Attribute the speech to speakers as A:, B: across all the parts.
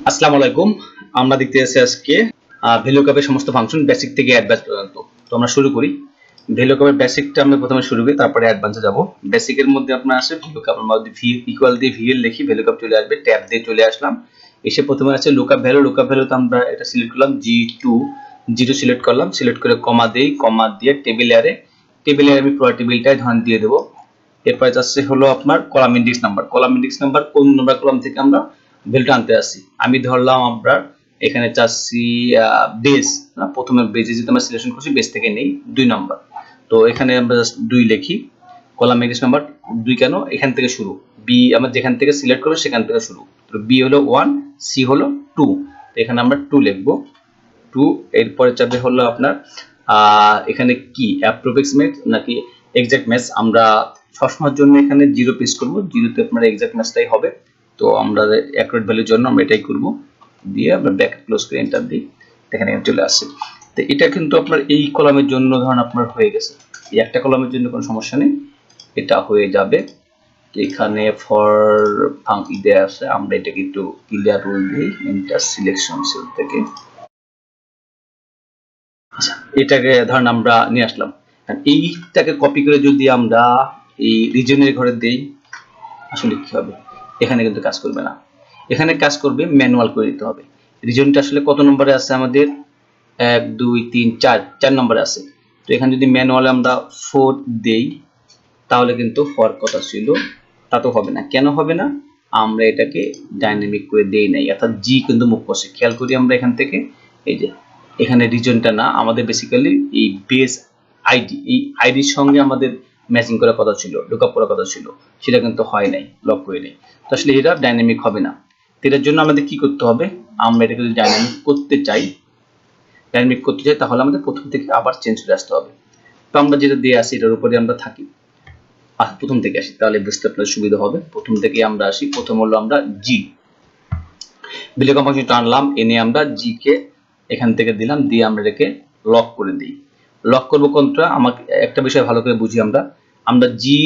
A: আসসালামু আলাইকুম। আমরা দেখতে যাচ্ছি আজকে ভ্যালুকাপের সমস্ত ফাংশন বেসিক থেকে অ্যাডভান্স পর্যন্ত। তো আমরা শুরু করি। ভ্যালুকাপের বেসিকটা আমরা প্রথমে শুরু করি, তারপরে অ্যাডভান্সে যাব। বেসিকের মধ্যে আপনার আছে ভ্যালুকাপ, আমরা যদি ভি ইকুয়াল দিয়ে ভিএল লিখি ভ্যালুকাপ চলে আসবে, ট্যাব দিয়ে চলে আসলাম। এসে প্রথমে আছে লুকআপ ভ্যালু, লুকআপ ভ্যালুতে আমরা এটা সিলেক্ট করলাম জি2 জিরো সিলেক্ট করলাম, সিলেক্ট করে কমা দেই, কমা দিয়ে টেবিল এয়ারে আমি পুরো টেবিলটাই ধরে দিয়ে দেব। এরপরে যাচ্ছে হলো আপনার column index number. Column index number কোন নাম্বার কলাম থেকে আমরা ভ্যালুটা আনতে আসি, আমি ধরলাম আপনার এখানে চাচ্ছি বেস, প্রথমে বেজে যেটা আমরা সিলেকশন করছি বেস থেকে নেই 2 নম্বর। তো এখানে আমরা জাস্ট 2 লিখি। কলাম ইন্ডেক্স নাম্বার 2 কেন, এখান থেকে শুরু, বি আমরা যেখান থেকে সিলেক্ট করব সেখান থেকে শুরু। তো বি হলো 1, সি হলো 2, তো এখানে আমরা 2 লিখব। 2 এরপরে চাবে হলো আপনার এখানে কি অ্যাপ্রক্সিমেট নাকি এক্সাক্ট ম্যাচ, আমরা সবসময়ের জন্য এখানে 0 পেস্ট করব, 0 তে আপনার এক্সাক্ট ম্যাচটাই হবে। তো আমরা অ্যাকুরেট ভ্যালুর জন্য আমরা এটাই করব, দিয়ে আমরা ব্র্যাকেট ক্লোজ করে এন্টার দিই, এখানে চলে আসছে। তো এটা কিন্তু আপনার এই কলামের জন্য ধরুন আপনার হয়ে গেছে, এই একটা কলামের জন্য কোনো সমস্যা নেই, এটা হয়ে যাবে। এখানে ফর ফাংশন দেয়া আছে, আমরা এটাকে একটু ক্লিয়ার রুল দিই, এন্টার সিলেকশন সেল থেকে। আচ্ছা, এটাকে ধরেন আমরা নিয়ে আসলাম, এইটাকে কপি করে যদি আমরা এই রিজনের ঘরে দেই, আসলে কি হবে, এখানে কিন্তু কাজ করবে না, এখানে কাজ করবে ম্যানুয়াল করে দিতে হবে। রিজনটা আসলে কত নম্বরে আছে আমাদের, 1 2 3 4 4 নম্বরে আছে। তো এখানে যদি ম্যানুয়ালে আমরা 4 দেই, তাহলে কিন্তু ফর কথা ছিল, তা তো হবে না। কেন হবে না, আমরা এটাকে ডাইনামিক করে দেই নাই, অর্থাৎ জি কিন্তু মুখ করছে। খেয়াল করি আমরা এখান থেকে, এই যে এখানে রিজনটা না, আমাদের বেসিক্যালি এই বেস আইডি, এই আইডির সঙ্গে আমাদের ম্যাচিং করার কথা ছিল, লুকআপ করার কথা ছিল, সেটা কিন্তু হয় নাই, লক করে নেই। তো আসলে এটা ডাইনামিক হবে না। এটার জন্য আমাদের কি করতে হবে, আমরা এটাকে যদি ডাইনামিক করতে চাই, তাহলে আমাদের প্রথম থেকে আবার চেঞ্জ করে আসতে হবে। তো আমরা যেটা দিয়ে আসি এটার উপরে আমরা থাকি, প্রথম থেকে আসি, তাহলে বুঝতে আপনার সুবিধা হবে। প্রথম থেকে আমরা আসি, প্রথম হলো আমরা জি বিলকম ফাংশন টানলাম, এনে আমরা জি কে এখান থেকে দিলাম, দিয়ে আমরা এটাকে লক করে দিই। লক করব কোনটা, আমাকে একটা বিষয় ভালো করে বুঝি, আমরা জি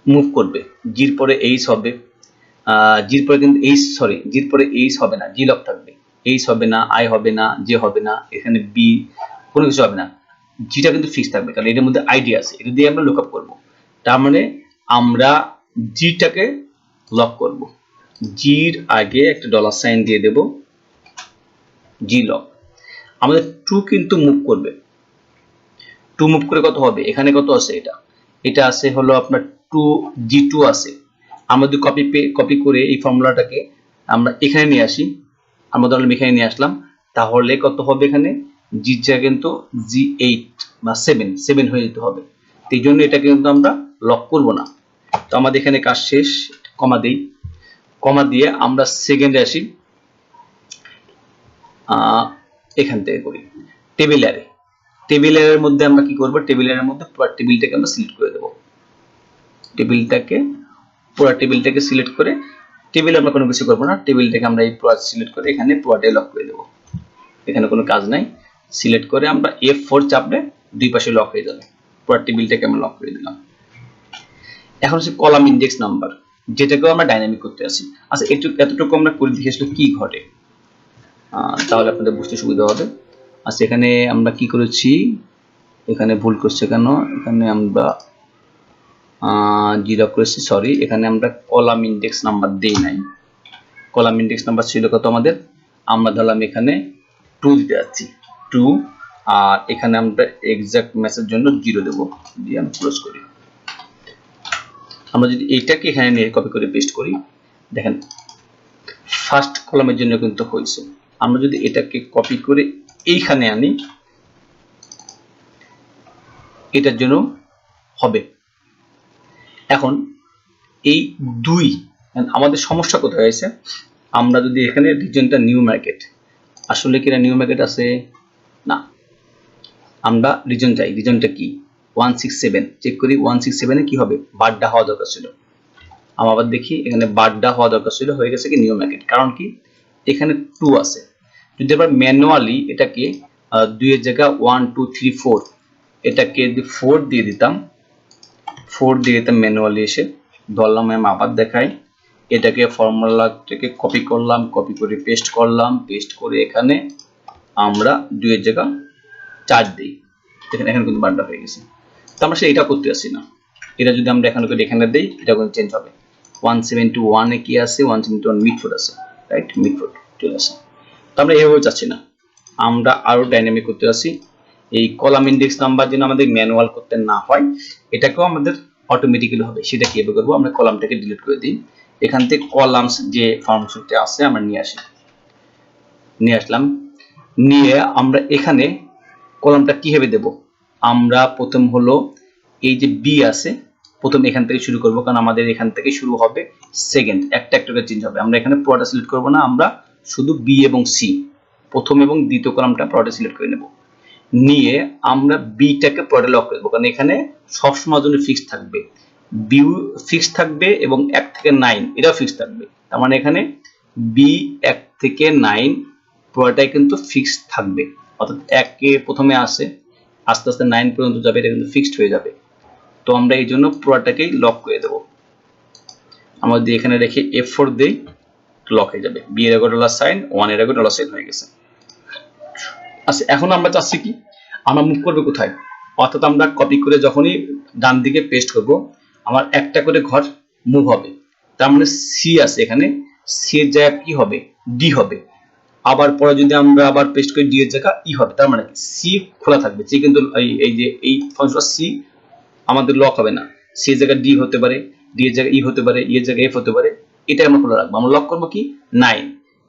A: মুভ করবে, জির পরে এইচ হবে, জির পরে কিন্তু এইচ, সরি জির পরে এইচ হবে না, জি লক থাকবে, এইচ হবে না, আই হবে না, জে হবে না, এখানে বি কোনো কিছু হবে না, জিটা কিন্তু ফিক্স থাকবে, কারণ এটার মধ্যে আইডি আছে, এটা দিয়ে আমরা লুকআপ করব। তার মানে আমরা জিটাকে লক করব, জির আগে একটা ডলার সাইন দিয়ে দেব, জি লক। আমাদের টু কিন্তু মুভ করবে, টু মুভ করে কত হবে, এখানে কত আছে, এটা আছে হলো আপনার টু, জি টু আছে। আমরা যদি কপি করে এই ফর্মুলাটাকে আমরা এখানে নিয়ে আসি, আমরা ধরলাম এখানে নিয়ে আসলাম, তাহলে কত হবে, এখানে জিটা কিন্তু জি এইট বা সেভেন হয়ে যেতে হবে। এই জন্য এটা কিন্তু আমরা লক করব না। তো আমাদের এখানে কাজ শেষ, কমা দেই, কমা দিয়ে আমরা সেকেন্ডে আসি, এখান থেকে করি টেবিল অ্যারে। টেবিল অ্যারের মধ্যে আমরা কি করব, টেবিল অ্যারের মধ্যে পুরো টেবিলটাকে আমরা সিলেক্ট করে দেব, পুরো টেবিলটাকে সিলেক্ট করে, টেবিল আমরা কোনো কিছু করব না, টেবিলটাকে আমরা এই পুরো সিলেক্ট করে এখানে পুরোটাই লক করে দেব, এখানে কোনো কাজ নাই। সিলেক্ট করে আমরা F4 চাপলে দুই পাশে লক হয়ে যাবে, পুরো টেবিলটাকে আমরা লক করে দিলাম। এখন হচ্ছে কলাম ইন্ডেক্স নাম্বার, যেটাকেও আমরা ডাইনামিক করতে আসি। আচ্ছা, এতটুকু আমরা করে দেখে আসলে কি ঘটে, তাহলে আপনাদের বুঝতে সুবিধা হবে। আচ্ছা, এখানে আমরা কি করেছি, এখানে ভুল করছে কেন, এখানে আমরা জিরো করেছি, সরি, এখানে আমরা কলাম ইন্ডেক্স নাম্বার দেই নাই। কলাম ইন্ডেক্স নাম্বার ছিল কত আমাদের, আমরা ধরলাম এখানে 2 দিতে যাচ্ছি, 2, আর এখানে আমরা এক্সাক্ট ম্যাচের জন্য 0 দেব, দিয়ে আমি ক্লোজ করি। আমরা যদি এইটাকে এখানে নিয়ে কপি করে পেস্ট করি, দেখেন ফার্স্ট কলামের জন্য কিন্তু হয়েছে। আমরা যদি এটাকে কপি করে এইখানে আনি, এটার জন্য হবে। এখন এই 2, আমাদের সমস্যা কোথায় হয়েছে, আমরা যদি এখানে রিজনটা নিউ মার্কেট, আসলে কি না নিউ মার্কেট আছে না, আমরা রিজন চাই, রিজনটা কি 167, চেক করি 167 এ কি হবে, বারডা হওয়া দরকার ছিল। আমরা আবার দেখি এখানে বারডা হওয়া দরকার ছিল, হয়ে গেছে কি নিউ মার্কেট, কারণ কি এখানে 2 আছে। যদি আবার ম্যানুয়ালি এটাকে 2 এর জায়গায় 1 2 3 4, এটাকে যদি 4 দিয়ে দিতাম, ম্যানুয়ালি এসে ধরলাম, আমি আবার দেখাই, এটাকে ফর্মুলা থেকে কপি করলাম, কপি করে পেস্ট করলাম, পেস্ট করে এখানে আমরা 2 এর জায়গা 4 দিই। দেখেন এখানে কিন্তু বারটা হয়ে গেছে। তো আমরা সেটা করতে আসছি না। এটা যদি আমরা এখানে করে এখানে দেই, এটা কিন্তু চেঞ্জ হবে। 171 এ কি আছে? 171 মিডফুট আছে, রাইট? মিডফুট চলে আসে। তো আমরা এভাবে চাচ্ছি না, আমরা আরো ডাইনামিক করতে আসি। এই কলাম ইন্ডেক্স নাম্বার যেন আমাদের ম্যানুয়াল করতে না হয়, এটাকেও আমাদের অটোমেটিক্যালি হবে। সেটা কিভাবে করবো? আমরা কলামটাকে ডিলিট করে দিই। এখান থেকে কলামস যে ফাংশনটা আছে আমরা নিয়ে আসলাম। নিয়ে আমরা এখানে কলামটা কিভাবে দেব? আমরা প্রথম হলো এই যে বি আছে, প্রথম এখান থেকে শুরু করব, কারণ আমাদের এখান থেকে শুরু হবে সেকেন্ড, একটা করে চেঞ্জ হবে। আমরা এখানে পুরোটা সিলেক্ট করব না, আমরা শুধু বি এবং সি প্রথম এবং দ্বিতীয় কলামটা পুরোটা সিলেক্ট করে নেব। নিয়ে আমরা বিটাকে পুরোটা লক করে দেবো, কারণ এখানে সবসময় জন্য ফিক্স থাকবে, বি ফিক্স থাকবে এবং 1 থেকে 9 এটাও ফিক্স থাকবে। তার মানে এখানে বি 1 থেকে 9 পুরোটাই কিন্তু ফিক্স থাকবে। অর্থাৎ 1 কে প্রথমে আসে, আস্তে আস্তে 9 পর্যন্ত যাবে, এটা কিন্তু ফিক্সড হয়ে যাবে। তো আমরা এই জন্য পুরোটাকেই লক করে দেব। আমরা যদি এখানে রেখে F4 দেই, লক হয়ে যাবে। বি এর আগে ডলার সাইন, 1 এর আগে ডলার সাইন হয়ে গেছে। আচ্ছা, এখন আমরা চাচ্ছি কি, আমরা মুভ করবে কোথায়? অর্থাৎ আমরা কপি করে যখনই ডান দিকে পেস্ট করব, আমার একটা করে ঘর মুভ হবে। তার মানে সি আছে এখানে, সি এর জায়গা কি হবে? ডি হবে। আবার পরে যদি আমরা আবার পেস্ট করি, ডি এর জায়গা ই হবে। তার মানে সি খোলা থাকবে, সি কিন্তু এই যে এই ফাংশনটা সি আমাদের লক হবে না। সি এর জায়গায় ডি হতে পারে, ডি এর জায়গায় ই হতে পারে, ই এর জায়গায় এফ হতে পারে। এটা আমরা খোলা রাখবো। আমরা লক করবো কি? 9।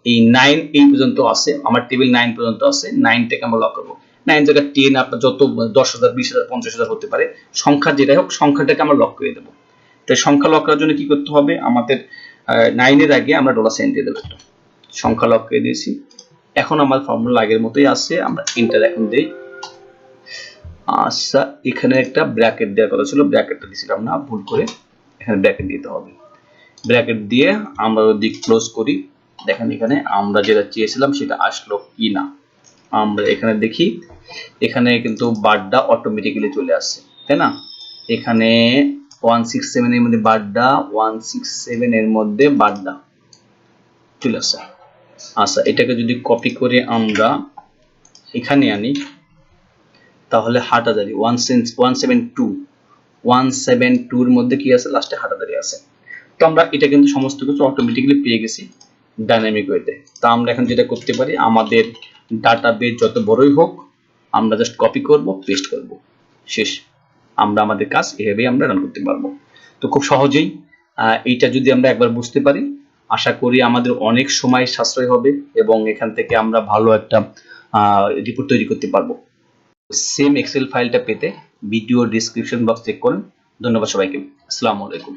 A: এই 9 এই পর্যন্ত আছে, আমার টেবিল 9 পর্যন্ত আছে। 9 থেকে আমরা লক করবো। 9 জায়গায় 10 আপনার যত 10,000 20,000 50,000 হতে পারে, সংখ্যা যেটাই হোক, সংখ্যাটাকে আমরা লক করে দেবো। তো সংখ্যা লক করার জন্য কি করতে হবে? আমাদের 9 এর আগে আমরা ডলার সাইন দিয়ে দেবো। একটা সংখ্যা লক করে দিয়েছি। এখন আমার ফর্মুলা আগের মতোই আছে, আমরা এন্টার এখন দেই। আচ্ছা, এখানে একটা ব্র্যাকেট দেওয়ার কথা ছিল, ব্র্যাকেটটা দিছিলাম না, ভুল করে। এখানে ব্র্যাকেট দিতে হবে। ব্র্যাকেট দিয়ে আমরা যদি ক্লোজ করি, দেখেন এখানে আমরা যেটা চেয়েছিলাম সেটা আসলো কি না। আমরা এখানে দেখি, এখানে কিন্তু বারটা অটোমেটিক্যালি চলে আসছে, তাই না? এখানে 167 এর মধ্যে বারটা, 167 এর মধ্যে বারটা চলে আসছে। আচ্ছা, এটাকে যদি কপি করে আমরা এখানে আনি, তাহলে হাটাজারি 172 এর মধ্যে কি আছে? লাস্টে হাটাজারি আছে। তো আমরা এটা কিন্তু সমস্ত কিছু অটোমেটিক্যালি পেয়ে গেছি ডাইনামিক ওয়েতে। তা আমরা এখন যেটা করতে পারি, আমাদের ডাটাবেজ যত বড়ই হোক, আমরা জাস্ট কপি করব, পেস্ট করব, শেষ। আমরা আমাদের কাজ এভাবেই আমরা রান করতে পারবো। তো খুব সহজেই এইটা যদি আমরা একবার বুঝতে পারি, আশা করি আমাদের অনেক সময় সাশ্রয় হবে এবং এখান থেকে আমরা ভালো একটা রিপোর্ট তৈরি করতে পারবো। সেম এক্সেল ফাইলটা পেতে ভিডিও ডেসক্রিপশন বক্স চেক করুন। ধন্যবাদ সবাইকে। আসসালামু আলাইকুম।